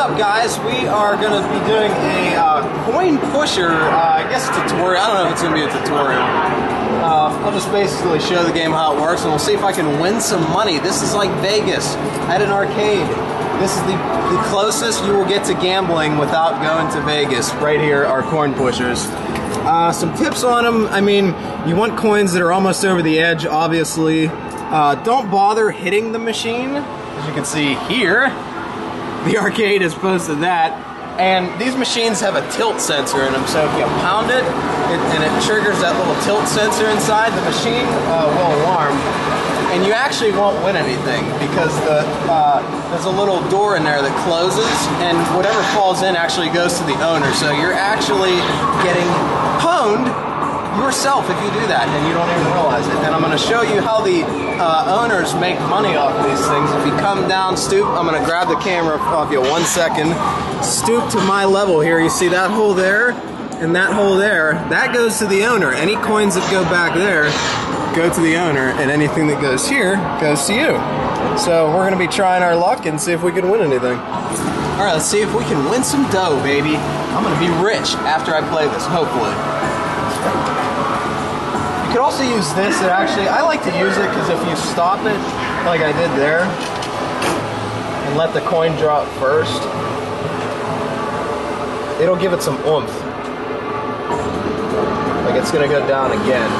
up, guys? We are going to be doing a coin pusher, I guess tutorial. I don't know if it's going to be a tutorial. I'll just basically show the game how it works, and we'll see if I can win some money. This is like Vegas at an arcade. This is the closest you will get to gambling without going to Vegas. Right here are coin pushers. Some tips on them. I mean, you want coins that are almost over the edge, obviously. Don't bother hitting the machine. As you can see here, the arcade has posted that. And these machines have a tilt sensor in them, so if you pound it, and it triggers that little tilt sensor inside, the machine will alarm. And you actually won't win anything, because there's a little door in there that closes, and whatever falls in actually goes to the owner. So you're actually getting pwned yourself if you do that, and you don't even realize it. And I'm going to show you how the owners make money off of these things. If you come down, stoop, I'm going to grab the camera off you 1 second. Stoop to my level here. You see that hole there and that hole there? That goes to the owner. Any coins that go back there go to the owner, and anything that goes here goes to you. So we're going to be trying our luck and see if we can win anything. Alright, let's see if we can win some dough, baby. I'm going to be rich after I play this, hopefully. You could also use this. I like to use it because if you stop it, like I did there, and let the coin drop first, it'll give it some oomph. Like it's going to go down again.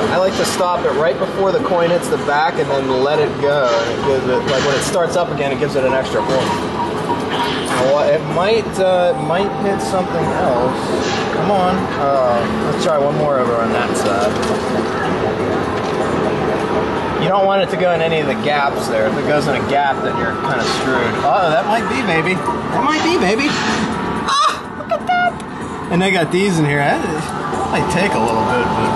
I like to stop it right before the coin hits the back and then let it go. And it gives it, like when it starts up again, it gives it an extra oomph. It might hit something else. Come on. Let's try one more over on that side. You don't want it to go in any of the gaps there. If it goes in a gap, then you're kind of screwed. Oh, that might be, baby. That might be, baby. Ah, look at that. And they got these in here. That might take a little bit, but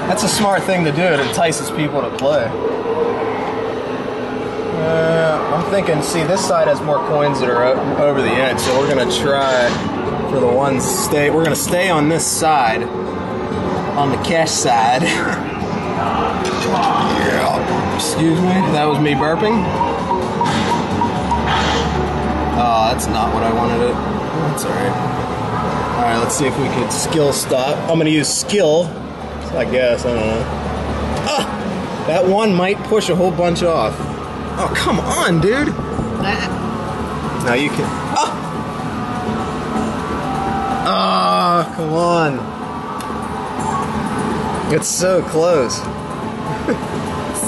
that's a smart thing to do. It entices people to play. I'm thinking, see, this side has more coins that are over the edge, so we're going to try for the ones we're going to stay on this side, on the cash side. Yeah. Excuse me, that was me burping. Oh, that's not what I wanted it. That's alright. Alright, let's see if we could skill stop. I'm going to use skill, I guess, I don't know. Ah! That one might push a whole bunch off. Oh, come on, dude. Now you can... Oh! Oh, come on. It's so close.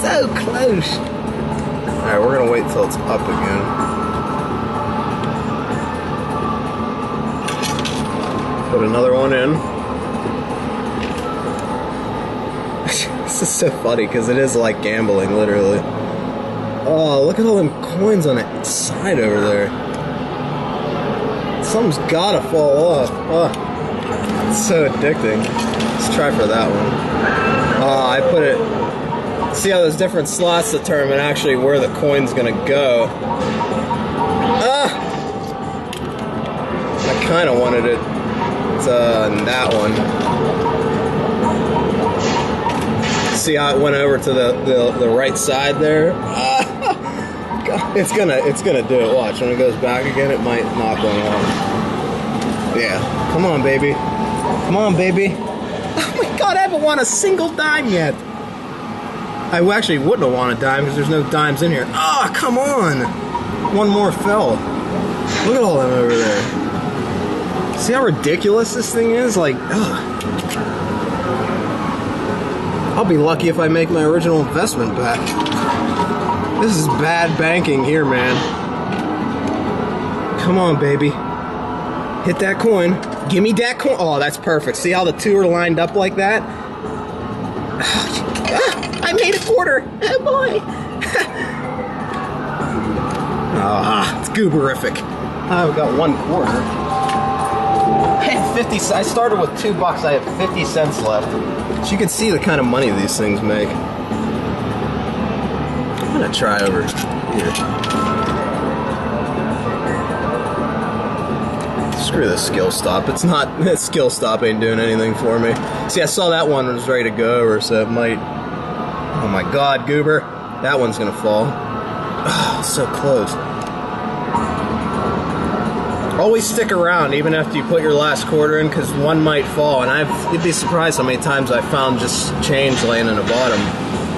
So close. Alright, we're gonna wait till it's up again. Put another one in. This is so funny, because it is like gambling, literally. Oh, look at all them coins on the side over there. Something's gotta fall off. Oh, it's so addicting. Let's try for that one. Oh, I put it... See how those different slots determine actually where the coin's gonna go. Ah! I kinda wanted it in that one. See how it went over to the right side there? Ah! It's gonna do it. Watch, when it goes back again, it might knock one off. Yeah, come on, baby. Come on, baby. Oh my God, I haven't won a single dime yet. I actually wouldn't have won a dime because there's no dimes in here. Ah, oh, come on. One more fell. Look at all them over there. See how ridiculous this thing is? Like, ugh. I'll be lucky if I make my original investment back. This is bad banking here, man. Come on, baby. Hit that coin. Give me that coin. Oh, that's perfect. See how the two are lined up like that? I made a quarter. Oh, boy. Ah, it's gooberific. I've got 1 quarter. I have 50 cents. I started with $2. I have 50 cents left. So you can see the kind of money these things make. I'm gonna try over here. Screw the skill stop. It's not, that skill stop ain't doing anything for me. See, I saw that one was ready to go over, so it might... Oh my God, goober. That one's gonna fall. Oh, so close. Always stick around even after you put your last quarter in, because one might fall. And you'd be surprised how many times I found just change laying in the bottom.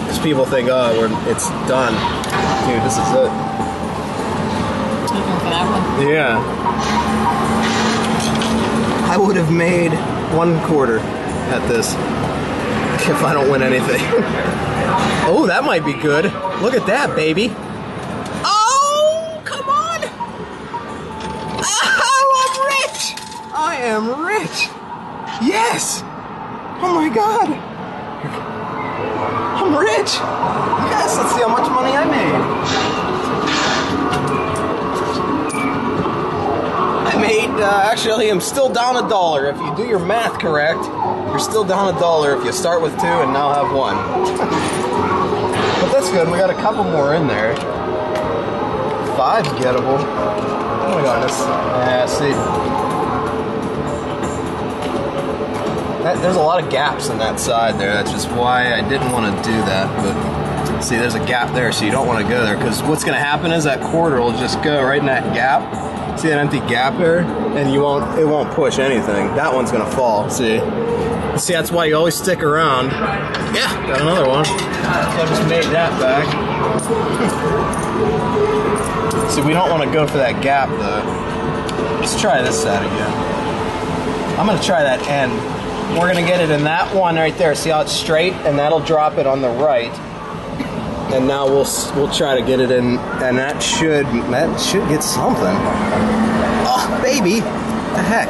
Because people think, oh, it's done. Dude, this is it. Looking for that one? Yeah. I would have made 1 quarter at this if I don't win anything. Oh, that might be good. Look at that, baby. Oh, come on. Oh, I'm rich. I am rich. Yes. Oh my God. I'm rich. Yes, let's see how much money I made. Actually, I'm still down $1. If you do your math correct, you're still down $1 if you start with 2 and now have 1. But that's good. We got a couple more in there. 5's gettable. Oh my goodness. Yeah, see. There's a lot of gaps in that side there. That's just why I didn't want to do that. But see, there's a gap there, so you don't want to go there. Because what's going to happen is that quarter will just go right in that gap. See that empty gap there? And it won't push anything. That one's gonna fall, see? See, that's why you always stick around. Yeah, got another one. So I just made that back. See, we don't want to go for that gap though. Let's try this side again. I'm gonna try that end. We're gonna get it in that one right there. See how it's straight? And that'll drop it on the right. And now we'll try to get it in, and that should get something. Oh, baby! What the heck?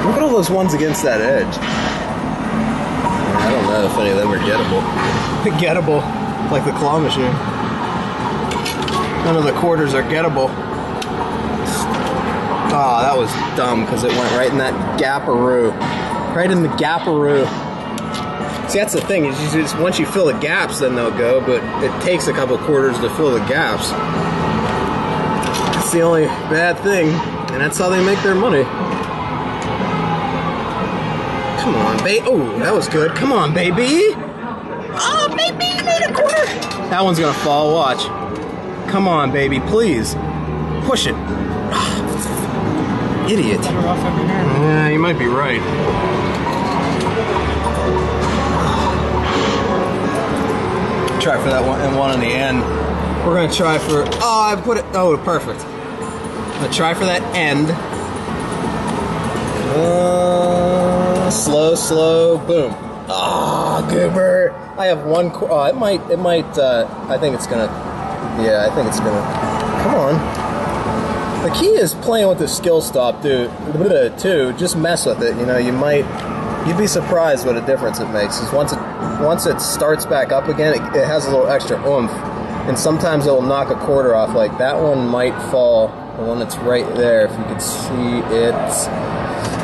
Look at all those ones against that edge. I don't know if any of them are gettable. Gettable, like the claw machine. None of the quarters are gettable. Oh, that was dumb because it went right in that gaparoo. Right in the gaparoo. See, that's the thing, is just, once you fill the gaps, then they'll go, but it takes a couple quarters to fill the gaps. That's the only bad thing, and that's how they make their money. Come on, baby. Oh, that was good. Come on, baby. Oh, baby, you made a quarter. That one's gonna fall, watch. Come on, baby, please. Push it. Idiot. Yeah, you might be right. Try for that one and one in the end. We're gonna try for, oh, I put it, oh, perfect. I'm gonna try for that end. Slow, boom. Ah, oh, goober. I have 1 quarter. It might, I think it's gonna, yeah, I think it's gonna, come on. The key is playing with the skill stop, dude, too. Just mess with it, you know, you'd be surprised what a difference it makes. Is once it starts back up again, it has a little extra oomph, and sometimes it will knock a quarter off. Like that one might fall, the one that's right there, if you can see it.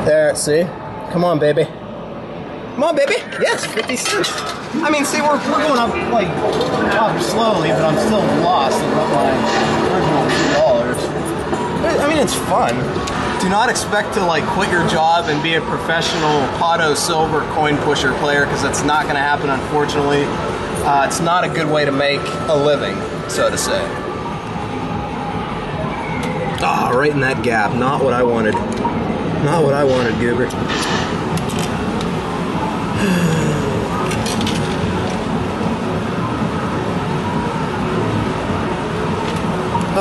There, see? Come on, baby. Come on, baby. Yes, 50 cents. I mean, see, we're going up, like, up slowly, but I'm still lost in my original $2. I mean, it's fun. Do not expect to like quit your job and be a professional Pato Silver coin pusher player, because that's not going to happen, unfortunately. It's not a good way to make a living, so to say. Ah, right in that gap. Not what I wanted. Not what I wanted, Goober.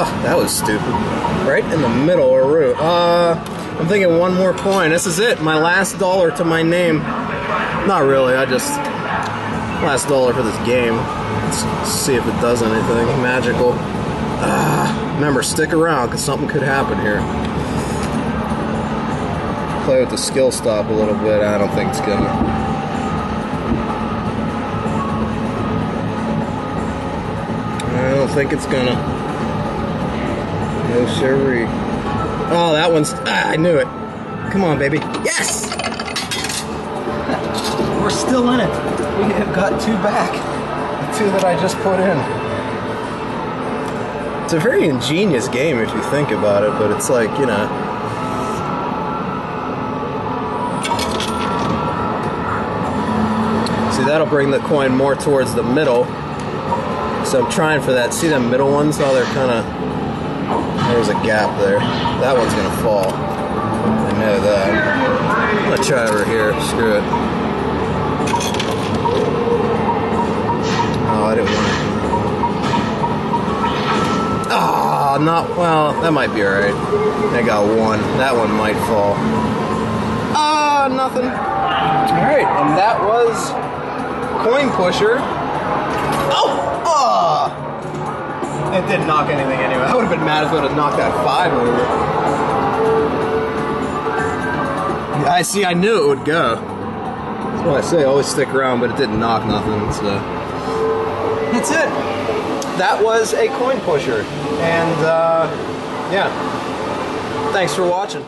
Oh, that was stupid. Right in the middle, Aru. I'm thinking 1 more coin. This is it. My last $1 to my name. Not really. Last $1 for this game. Let's see if it does anything magical. Remember, stick around, because something could happen here. Play with the skill stop a little bit. I don't think it's gonna. I don't think it's gonna. No siree. Oh, that one's... I knew it. Come on, baby. Yes! We're still in it. We have got 2 back. The 2 that I just put in. It's a very ingenious game if you think about it, but it's like, you know... See, that'll bring the coin more towards the middle. So I'm trying for that. See them middle ones? How they're kind of... There's a gap there. That one's gonna fall. I know that. I'm gonna try over here. Screw it. Oh, I didn't want it. Ah, not well. That might be alright. I got one. That one might fall. Ah, nothing. Alright, and that was Coin Pusher. Oh! It didn't knock anything anyway. I would have been mad if it would have knocked that 5 over. I see, I knew it would go. That's why I say always stick around, but it didn't knock nothing, so. That's it. That was a Coin Pusher. And, yeah. Thanks for watching.